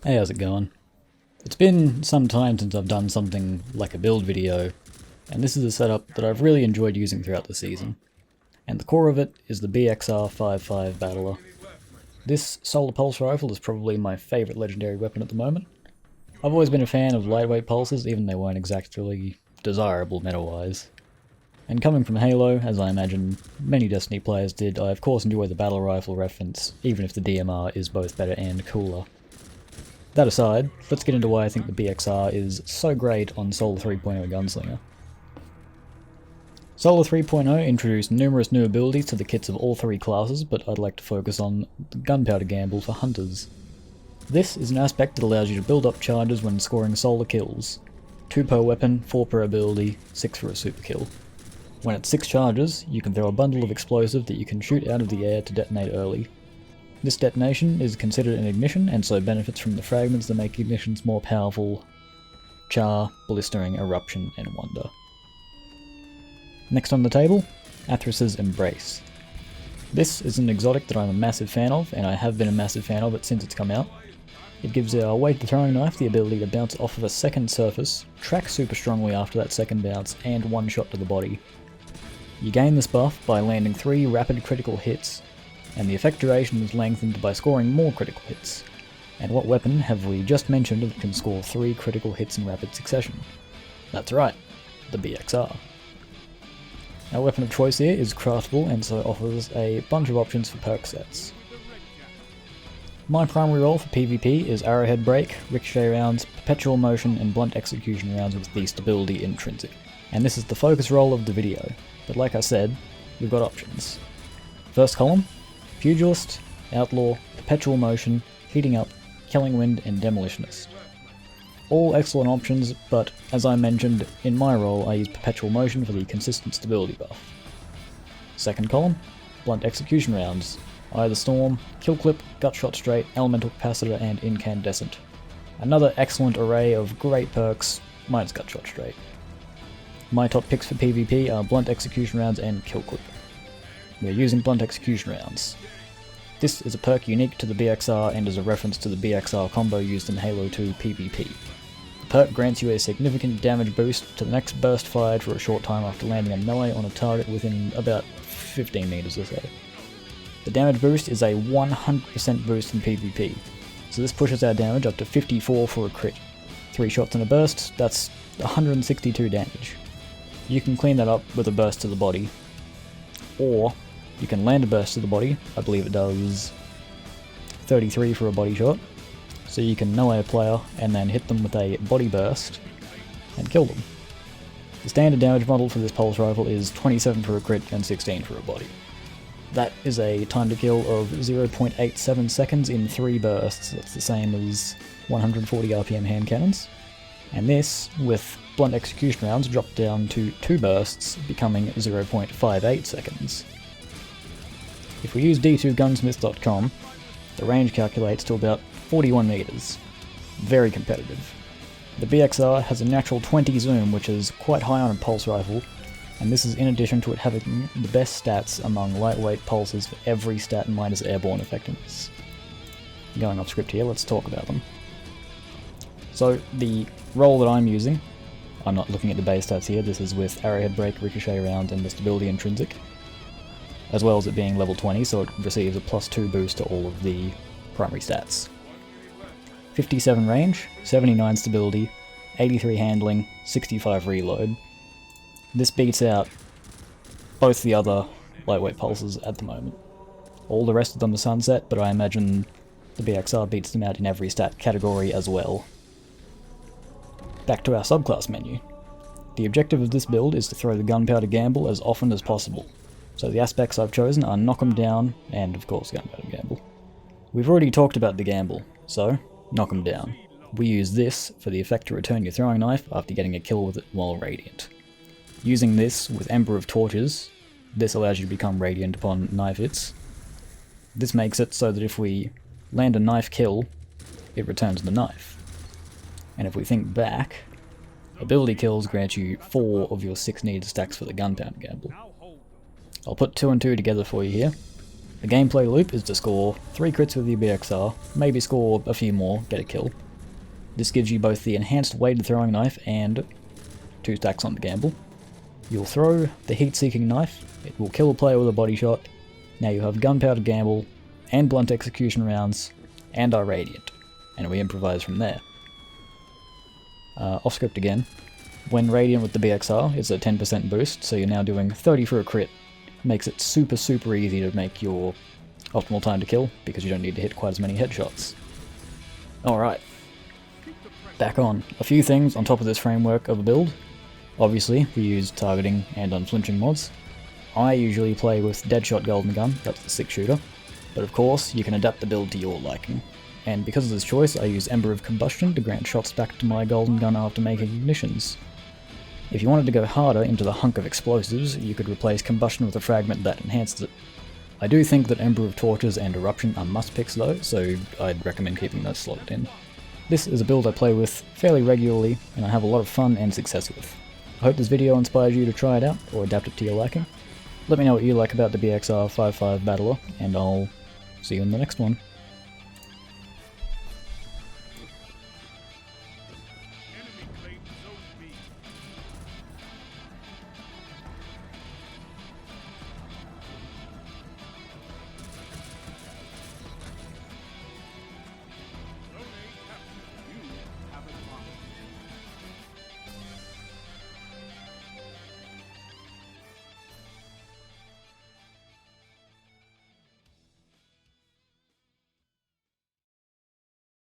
Hey, how's it going? It's been some time since I've done something like a build video, and this is a setup that I've really enjoyed using throughout the season. And the core of it is the BXR-55 Battler. This solar pulse rifle is probably my favourite legendary weapon at the moment. I've always been a fan of lightweight pulses, even they weren't exactly desirable meta-wise. And coming from Halo, as I imagine many Destiny players did, I of course enjoy the battle rifle reference, even if the DMR is both better and cooler. That aside, let's get into why I think the BXR is so great on Solar 3.0 Gunslinger. Solar 3.0 introduced numerous new abilities to the kits of all three classes, but I'd like to focus on the gunpowder gamble for hunters. This is an aspect that allows you to build up charges when scoring solar kills. 2 per weapon, 4 per ability, 6 for a super kill. When it's 6 charges, you can throw a bundle of explosive that you can shoot out of the air to detonate early. This detonation is considered an ignition, and so benefits from the fragments that make ignitions more powerful: char, blistering, eruption, and wonder. Next on the table, Athrus's Embrace. This is an exotic that I'm a massive fan of, and I have been a massive fan of it since it's come out. It gives our weighted throwing knife the ability to bounce off of a second surface, track super strongly after that second bounce, and one shot to the body. You gain this buff by landing 3 rapid critical hits, and the effect duration is lengthened by scoring more critical hits. And what weapon have we just mentioned that can score 3 critical hits in rapid succession? That's right, the BXR. Our weapon of choice here is craftable, and so offers a bunch of options for perk sets. My primary role for PvP is arrowhead break, ricochet rounds, perpetual motion, and blunt execution rounds with the stability intrinsic. And this is the focus role of the video, but like I said, we've got options. First column: Pugilist, Outlaw, Perpetual Motion, Heating Up, Killing Wind, and Demolitionist. All excellent options, but as I mentioned, in my role I use Perpetual Motion for the consistent stability buff. Second column: Blunt Execution rounds. Either Storm, Kill Clip, Gutshot Straight, Elemental Capacitor, and Incandescent. Another excellent array of great perks, minus Gutshot Straight. My top picks for PvP are Blunt Execution rounds and Kill Clip. We're using Blunt Execution rounds. This is a perk unique to the BXR and is a reference to the BXR combo used in Halo 2 PvP. The perk grants you a significant damage boost to the next burst fired for a short time after landing a melee on a target within about 15 meters or so. The damage boost is a 100% boost in PvP, so this pushes our damage up to 54 for a crit. 3 shots in a burst, that's 162 damage. You can clean that up with a burst to the body, or you can land a burst to the body. I believe it does 33 for a body shot, so you can melee a player and then hit them with a body burst and kill them. The standard damage model for this pulse rifle is 27 for a crit and 16 for a body. That is a time to kill of 0.87 seconds in 3 bursts. That's the same as 140 RPM hand cannons. And this, with blunt execution rounds, dropped down to 2 bursts, becoming 0.58 seconds. If we use d2gunsmith.com, the range calculates to about 41 meters. Very competitive. The BXR has a natural 20 zoom, which is quite high on a pulse rifle, and this is in addition to it having the best stats among lightweight pulses for every stat minus airborne effectiveness. Going off script here, let's talk about them. So, the roll that I'm using, I'm not looking at the base stats here, this is with arrowhead break, ricochet round, and the stability intrinsic, as well as it being level 20, so it receives a +2 boost to all of the primary stats. 57 range, 79 stability, 83 handling, 65 reload. This beats out both the other lightweight pulses at the moment. All the rest of them are sunset, but I imagine the BXR beats them out in every stat category as well. Back to our subclass menu. The objective of this build is to throw the gunpowder gamble as often as possible, so the aspects I've chosen are knock 'em down and, of course, gunpowder gamble. We've already talked about the gamble, so knock 'em down. We use this for the effect to return your throwing knife after getting a kill with it while radiant. Using this with Ember of Torches, this allows you to become radiant upon knife hits. This makes it so that if we land a knife kill, it returns the knife. And if we think back, ability kills grant you 4 of your 6 needed stacks for the gunpowder gamble. I'll put 2 and 2 together for you here. The gameplay loop is to score 3 crits with your BXR, maybe score a few more, get a kill. This gives you both the enhanced weighted throwing knife and 2 stacks on the gamble. You'll throw the heat-seeking knife, it will kill a player with a body shot. Now you have gunpowder gamble, and blunt execution rounds, and our radiant, and we improvise from there. Off script again. When radiant with the BXR, it's a 10% boost, so you're now doing 30 for a crit. Makes it super easy to make your optimal time to kill, because you don't need to hit quite as many headshots. Alright. Back on. A few things on top of this framework of a build. Obviously, we use targeting and unflinching mods. I usually play with Deadshot Golden Gun, that's the 6-shooter, but of course you can adapt the build to your liking. And because of this choice, I use Ember of Combustion to grant shots back to my Golden Gun after making ignitions. If you wanted to go harder into the hunk of explosives, you could replace Combustion with a fragment that enhances it. I do think that Ember of Torches and Eruption are must-picks though, so I'd recommend keeping those slotted in. This is a build I play with fairly regularly, and I have a lot of fun and success with. I hope this video inspires you to try it out, or adapt it to your liking. Let me know what you like about the BXR 5.5 Battler, and I'll see you in the next one.